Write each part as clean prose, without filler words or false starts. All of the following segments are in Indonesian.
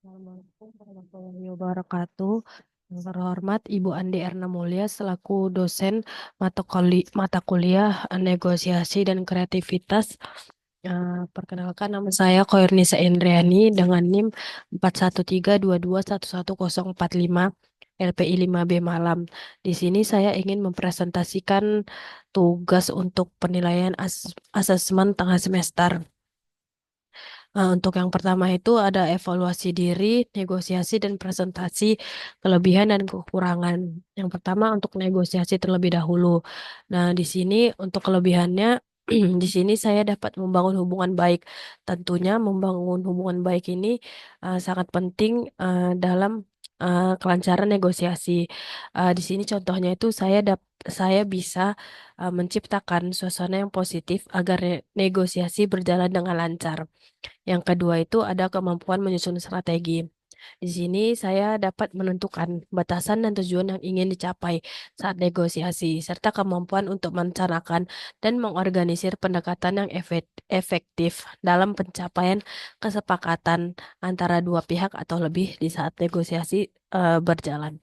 Assalamualaikum warahmatullahi wabarakatuh. Yang terhormat Ibu Andi Erna Mulya selaku dosen mata kuliah negosiasi dan kreativitas. Perkenalkan nama saya Koirnisa Indriani dengan NIM 4132211045 LPI 5B Malam. Di sini saya ingin mempresentasikan tugas untuk penilaian asesmen tengah semester. Untuk yang pertama itu ada evaluasi diri, negosiasi, dan presentasi kelebihan dan kekurangan. Yang pertama untuk negosiasi terlebih dahulu. Nah, di sini untuk kelebihannya, di sini saya dapat membangun hubungan baik. Tentunya membangun hubungan baik ini sangat penting dalam kelancaran negosiasi. Di sini contohnya itu saya bisa menciptakan suasana yang positif agar negosiasi berjalan dengan lancar. Yang kedua itu ada kemampuan menyusun strategi. Di sini saya dapat menentukan batasan dan tujuan yang ingin dicapai saat negosiasi, serta kemampuan untuk merencanakan dan mengorganisir pendekatan yang efektif dalam pencapaian kesepakatan antara dua pihak atau lebih di saat negosiasi berjalan.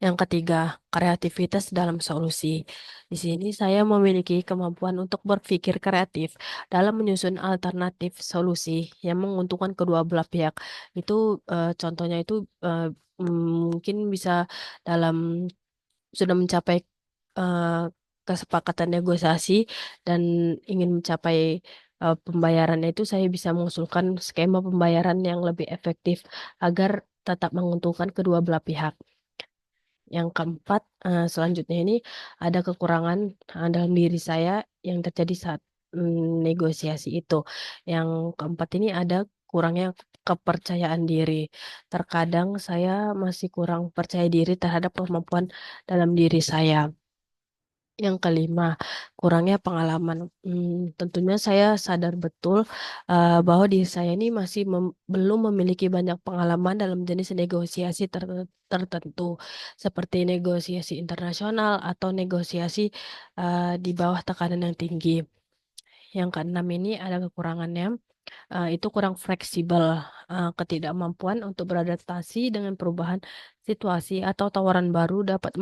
Yang ketiga, kreativitas dalam solusi. Di sini saya memiliki kemampuan untuk berpikir kreatif dalam menyusun alternatif solusi yang menguntungkan kedua belah pihak. Itu contohnya itu mungkin bisa dalam sudah mencapai eh, kesepakatan negosiasi dan ingin mencapai pembayarannya itu saya bisa mengusulkan skema pembayaran yang lebih efektif agar tetap menguntungkan kedua belah pihak. Yang keempat, selanjutnya ini ada kekurangan dalam diri saya yang terjadi saat negosiasi itu. Yang keempat ini ada kurangnya kepercayaan diri. Terkadang saya masih kurang percaya diri terhadap kemampuan dalam diri saya. Yang kelima, kurangnya pengalaman. Tentunya saya sadar betul bahwa diri saya ini belum memiliki banyak pengalaman dalam jenis negosiasi tertentu, seperti negosiasi internasional atau negosiasi di bawah tekanan yang tinggi. Yang keenam ini ada kekurangannya, itu kurang fleksibel, ketidakmampuan untuk beradaptasi dengan perubahan situasi atau tawaran baru dapat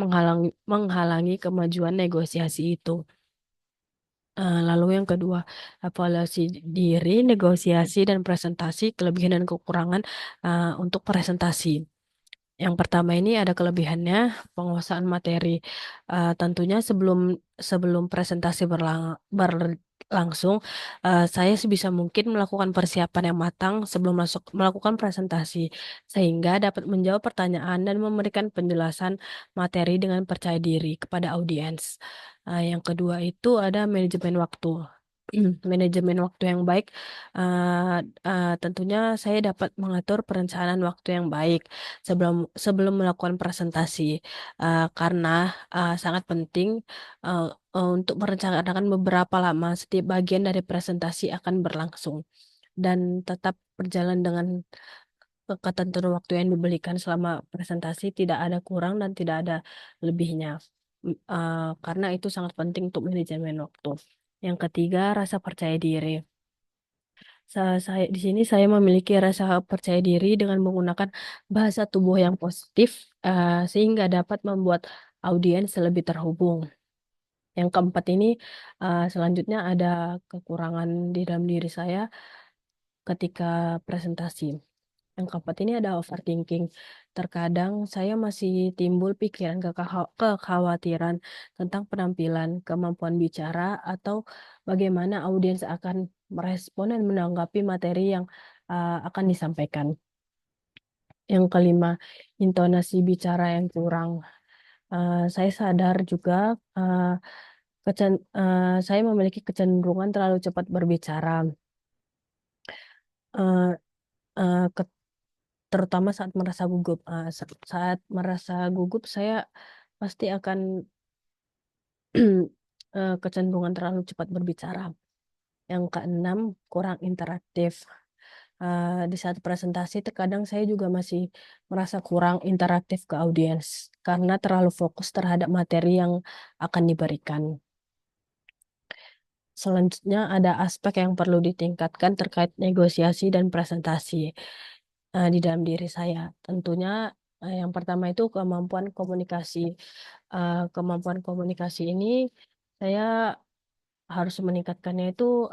menghalangi kemajuan negosiasi itu. Lalu yang kedua, evaluasi diri, negosiasi, dan presentasi, kelebihan dan kekurangan untuk presentasi. Yang pertama ini ada kelebihannya, penguasaan materi. Tentunya sebelum presentasi berlangsung, saya sebisa mungkin melakukan persiapan yang matang sebelum masuk melakukan presentasi, sehingga dapat menjawab pertanyaan dan memberikan penjelasan materi dengan percaya diri kepada audiens. Yang kedua itu ada manajemen waktu. Manajemen waktu yang baik, eh, tentunya saya dapat mengatur perencanaan waktu yang baik sebelum sebelum melakukan presentasi, karena sangat penting eh, untuk merencanakan beberapa lama setiap bagian dari presentasi akan berlangsung dan tetap berjalan dengan ketentuan waktu yang diberikan selama presentasi, tidak ada kurang dan tidak ada lebihnya. Karena itu sangat penting untuk manajemen waktu. Yang ketiga, rasa percaya diri. Saya di sini saya memiliki rasa percaya diri dengan menggunakan bahasa tubuh yang positif, sehingga dapat membuat audiens lebih terhubung. Yang keempat ini, selanjutnya ada kekurangan di dalam diri saya ketika presentasi. Yang keempat ini ada overthinking. Terkadang saya masih timbul pikiran kekhawatiran tentang penampilan, kemampuan bicara, atau bagaimana audiens akan merespon dan menanggapi materi yang akan disampaikan. Yang kelima, intonasi bicara yang kurang. Saya sadar juga saya memiliki kecenderungan terlalu cepat berbicara. Eh, Terutama saat merasa gugup. Saat merasa gugup, saya pasti akan kecenderungan terlalu cepat berbicara. Yang keenam, kurang interaktif. Di saat presentasi, terkadang saya juga masih merasa kurang interaktif ke audiens karena terlalu fokus terhadap materi yang akan diberikan. Selanjutnya ada aspek yang perlu ditingkatkan terkait negosiasi dan presentasi. di dalam diri saya. Tentunya yang pertama itu kemampuan komunikasi. Kemampuan komunikasi ini saya harus meningkatkannya itu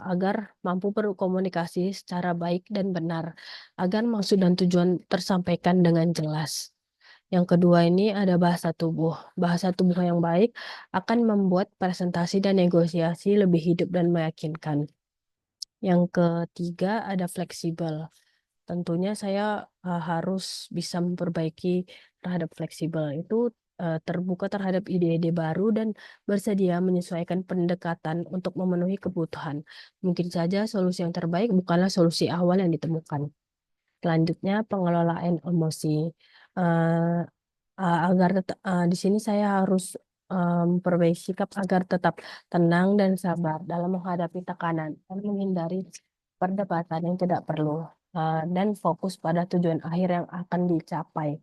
agar mampu berkomunikasi secara baik dan benar, agar maksud dan tujuan tersampaikan dengan jelas. Yang kedua ini ada bahasa tubuh. Bahasa tubuh yang baik akan membuat presentasi dan negosiasi lebih hidup dan meyakinkan. Yang ketiga ada fleksibel. Tentunya saya harus bisa memperbaiki terhadap fleksibel itu, terbuka terhadap ide-ide baru dan bersedia menyesuaikan pendekatan untuk memenuhi kebutuhan. Mungkin saja solusi yang terbaik bukanlah solusi awal yang ditemukan. Selanjutnya pengelolaan emosi. Eh, Agar di sini saya harus memperbaiki sikap agar tetap tenang dan sabar dalam menghadapi tekanan dan menghindari perdebatan yang tidak perlu, dan fokus pada tujuan akhir yang akan dicapai.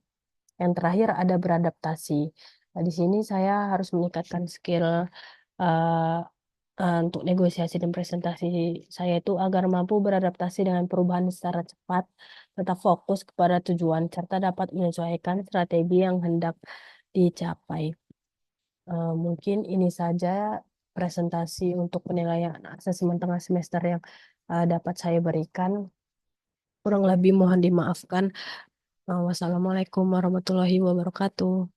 Yang terakhir ada beradaptasi. Di sini saya harus meningkatkan skill eh, untuk negosiasi dan presentasi saya itu agar mampu beradaptasi dengan perubahan secara cepat, tetap fokus kepada tujuan, serta dapat menyesuaikan strategi yang hendak dicapai. Mungkin ini saja presentasi untuk penilaian asesmen tengah semester yang dapat saya berikan. Kurang lebih mohon dimaafkan. Wassalamualaikum warahmatullahi wabarakatuh.